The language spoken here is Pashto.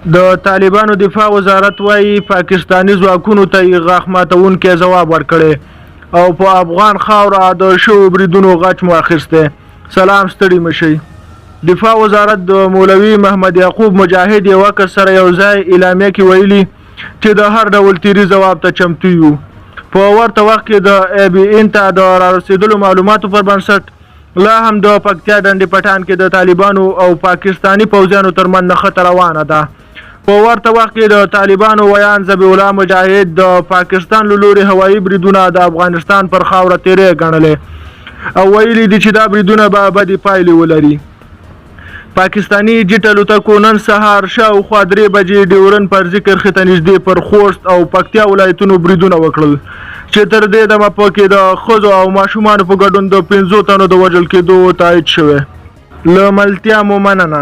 د طالبانو دفاع وزارت وايي پاکستانی ځواکونو ته یې غاښ ماتونکی ځواب ورکړی او په افغان خاوره د شویو بریدونو غچ مو اخیستی. سلام ستړي مشئ. دفاع وزارت د مولوي محمد یعقوب مجاهد یوه کس سره یو ځای اعلامیه کې ویلي چې د هر ډول تیري ځواب ته چمتو یو. په ورته وخت کې د ABN ته د رارسېدلو معلوماتو پر بنسټ لا هم د پکتیا ډنډې پټان کې د طالبانو او پاکستانی پوځیانو ترمنځ نښته روانه ده. په ورته وخت کې د طالبانو ویان ذبیح الله مجاهد د پاکستان له لوري هوایي بریدونه د افغانستان پر خاوره تیرې ګڼلې او ویلي دي چې دا بریدونه به بدې پایلې ولري. پاکستانی جټ الوتکو نن سهار شاوخوا 3 بجې ډیورن پر ذکر خته نږدې پر خوست او پکتیا ولایتونو بریدونه وکړل چې تر دې دمه پکې د ښځو او ماشومانو په ګډون د 15 تنو د وژل کېدو تایید شوی. له ملتیا مو مننه.